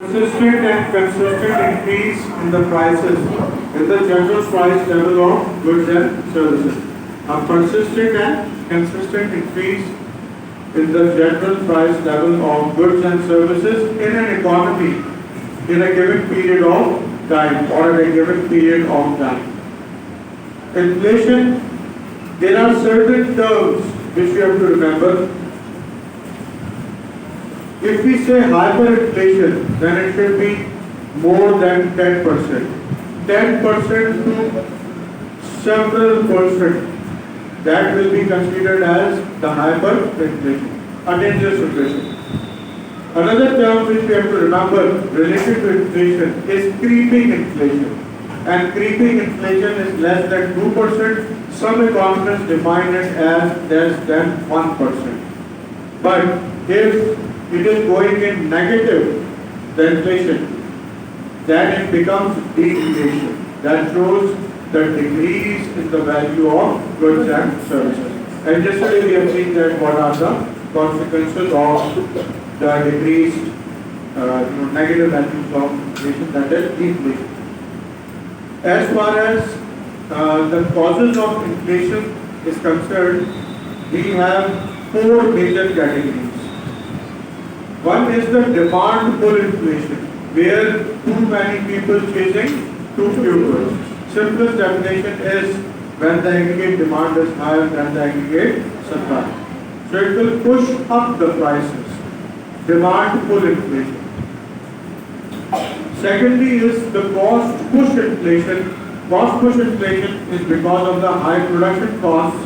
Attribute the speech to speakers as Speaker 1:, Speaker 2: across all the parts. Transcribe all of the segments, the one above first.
Speaker 1: Consistent and consistent increase in the prices in the general price level of goods and services. A persistent and consistent increase in the general price level of goods and services in an economy in a given period of time or in a given period of time. Inflation, there are certain terms which we have to remember. If we say hyperinflation, then it should be more than 10%. 10% to several percent, that will be considered as the hyperinflation, a dangerous inflation. Another term which we have to remember related to inflation is creeping inflation. And creeping inflation is less than 2%. Some economists define it as less than 1%. But if it is going in negative, the inflation, then it becomes deflation. That shows the decrease in the value of goods and services. And yesterday we have seen that what are the consequences of the decreased negative values of inflation, that is deflation. As far as the causes of inflation is concerned, we have four major categories. One is the demand pull inflation, where too many people chasing too few goods. Simplest definition is when the aggregate demand is higher than the aggregate supply. So it will push up the prices. Demand pull inflation. Secondly is the cost push inflation. Cost push inflation is because of the high production costs.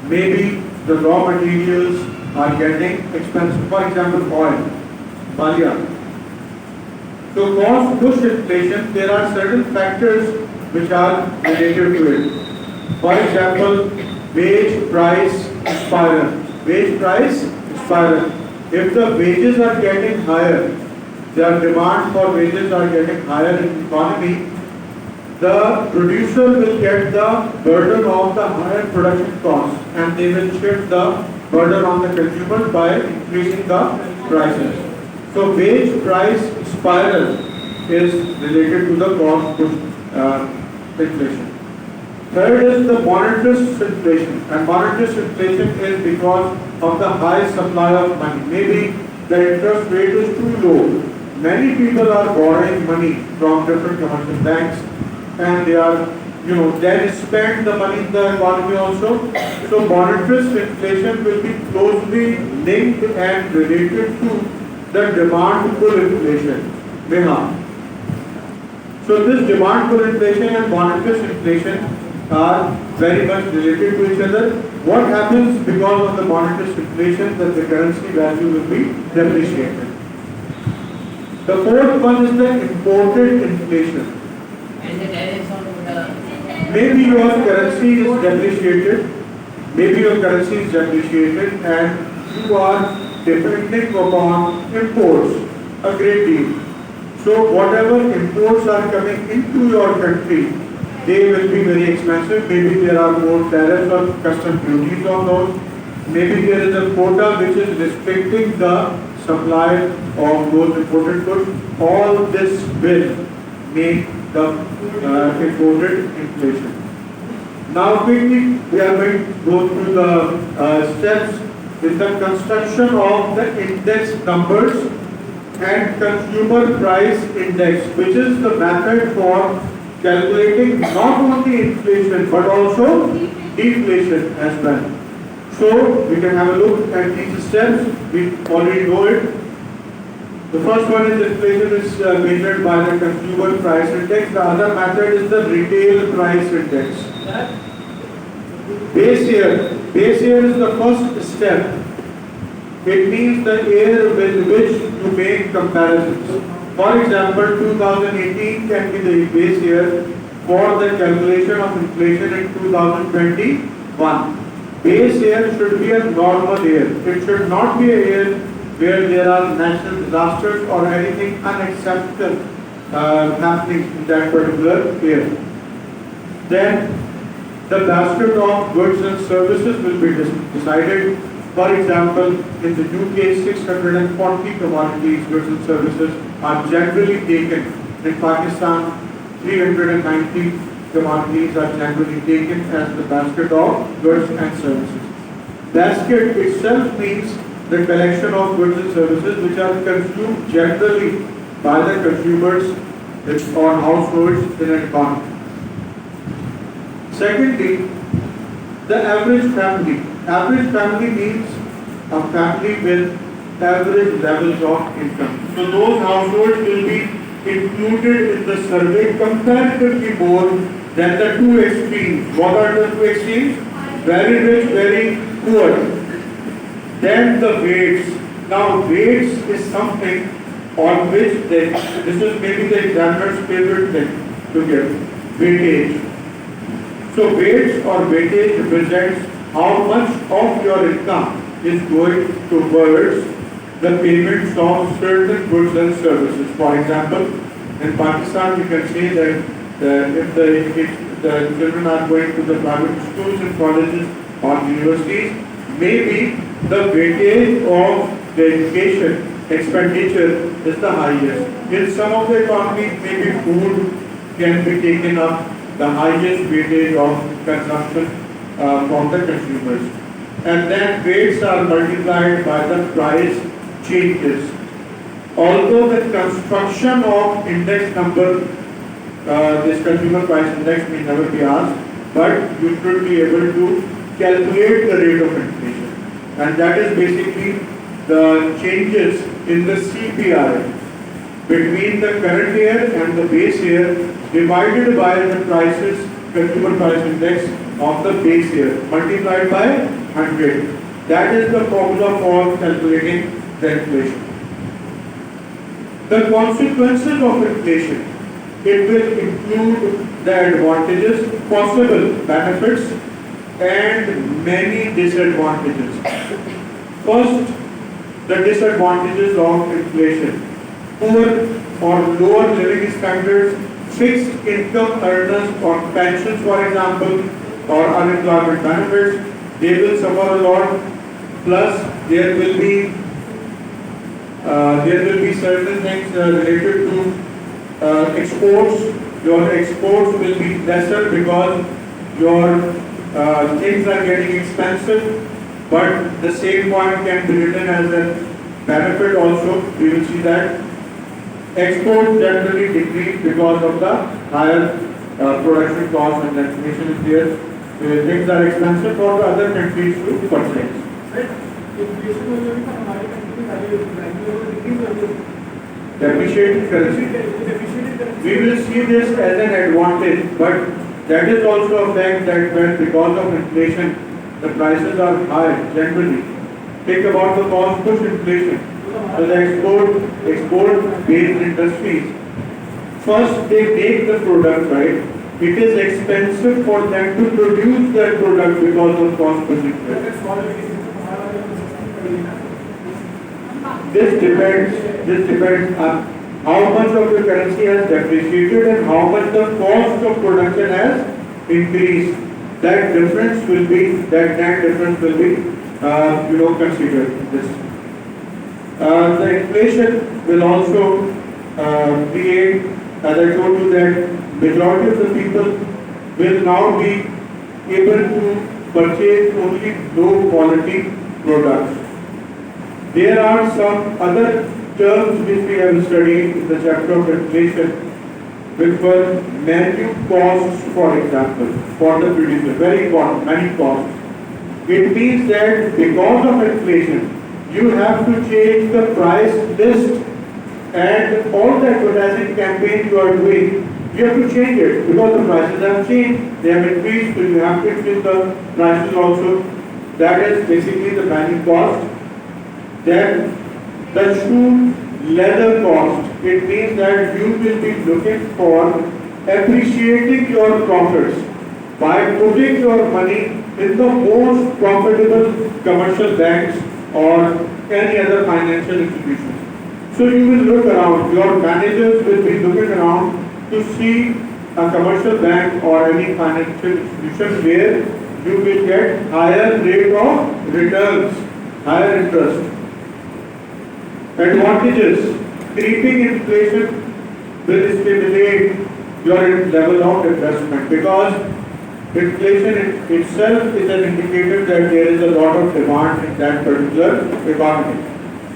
Speaker 1: Maybe the raw materials are getting expensive. For example, oil, Malia. So cost push inflation, there are certain factors which are related to it. For example, wage price spiral. Wage price spiral. If the wages are getting higher, the demand for wages are getting higher in the economy, the producer will get the burden of the higher production costs and they will shift the burden on the consumer by increasing the prices. So wage price spiral is related to the cost push inflation. Third is the monetarist inflation, and monetarist inflation is because of the high supply of money. Maybe the interest rate is too low. Many people are borrowing money from different commercial banks and they are, then spend the money in the economy also. So monetarist inflation will be closely linked and related to the demand pull inflation. So this demand pull inflation and monetarist inflation are very much related to each other. What happens because of the monetarist inflation? That the currency value will be depreciated. The fourth one is the imported inflation. Maybe your currency is depreciated, and you are depending upon imports a great deal. So whatever imports are coming into your country, they will be very expensive. Maybe there are more tariffs or custom duties on those. Maybe there is a quota which is restricting the supply of those imported goods. All this will make the imported inflation. Now quickly we are going to go through the steps in the construction of the index numbers and consumer price index, which is the method for calculating not only inflation but also deflation as well. So we can have a look at these steps. We already know it. The first one is inflation is measured by the consumer price index. The other method is the retail price index. Base year is the first step. It means the year with which you make comparisons. For example, 2018 can be the base year for the calculation of inflation in 2021. Base year should be a normal year. It should not be a year where there are natural disasters or anything unacceptable happening in that particular year. Then the basket of goods and services will be decided. For example, in the UK, 640 commodities, goods and services are generally taken. In Pakistan, 390 commodities are generally taken as the basket of goods and services. Basket itself means the collection of goods and services which are consumed generally by the consumers or households in an economy. Secondly, the average family. Average family means a family with average levels of income. So those households will be included in the survey comparatively more than the two extremes. What are the two extremes? Very rich, very poor. Then the weights. Now weights is something on which this is maybe the examiner's favorite thing to give. Weightage. So weights or weightage represents how much of your income is going towards the payments of certain goods and services. For example, in Pakistan you can say that if the children are going to the private schools and colleges or universities, maybe the weightage of the education expenditure is the highest. In some of the economies, maybe food can be taken up the highest weightage of consumption from the consumers. And then weights are multiplied by the price changes. Although the construction of index number, this consumer price index may never be asked, but you should be able to calculate the rate of inflation. And that is basically the changes in the CPI between the current year and the base year divided by the prices, consumer price index of the base year multiplied by 100. That is the formula for calculating the inflation. The consequences of inflation, it will include the advantages, possible benefits and many disadvantages. First, the disadvantages of inflation. Poor or lower living standards, fixed income earners on pensions, for example, or unemployment benefits, they will suffer a lot. Plus, there will be certain things related to exports. Your exports will be lesser because your things are getting expensive. But the same point can be written as a benefit also. We will see that exports generally decrease because of the higher production cost and inflation is there. Things are expensive for the other countries to purchase. Depreciating currency. We will see this as an advantage, but that is also a fact that when because of inflation, the prices are high generally. Think about the cost push inflation. So the export-based industries, first they make the product, right? It is expensive for them to produce that product because of cost push inflation. This depends on how much of the currency has depreciated and how much the cost of production has increased. That difference will be considered this. The inflation will also create, as I told you, that majority of the people will now be able to purchase only low quality products. There are some other terms which we have studied in the chapter of inflation, which were manu costs, for example, for the producer. Very important, manu costs. It means that because of inflation, you have to change the price list and all the advertising campaign you are doing, you have to change it because the prices have changed, they have increased, so you have to increase the prices also. That is basically the manu cost. Then the shoe leather cost, it means that you will be looking for appreciating your profits by putting your money in the most profitable commercial banks or any other financial institutions. So you will look around, your managers will be looking around to see a commercial bank or any financial institution where you will get higher rate of returns higher interest. Advantages. Creeping inflation will stimulate your level of investment because inflation itself is an indicator that there is a lot of demand in that particular economy.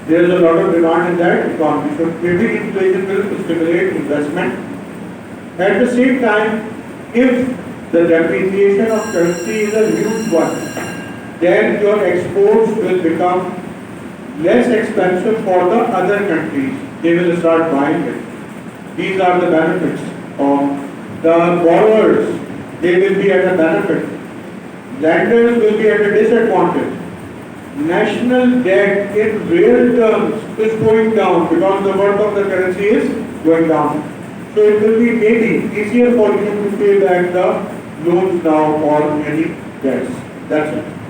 Speaker 1: There is a lot of demand in that economy. So maybe inflation will stimulate investment. At the same time, if the depreciation of currency is a huge one, then your exports will become less expensive for the other countries. They will start buying it. These are the benefits of the borrowers. They will be at a benefit. Lenders will be at a disadvantage. National debt in real terms is going down because the worth of the currency is going down. So it will be maybe easier for you to pay back the loans now or any debts. That's it.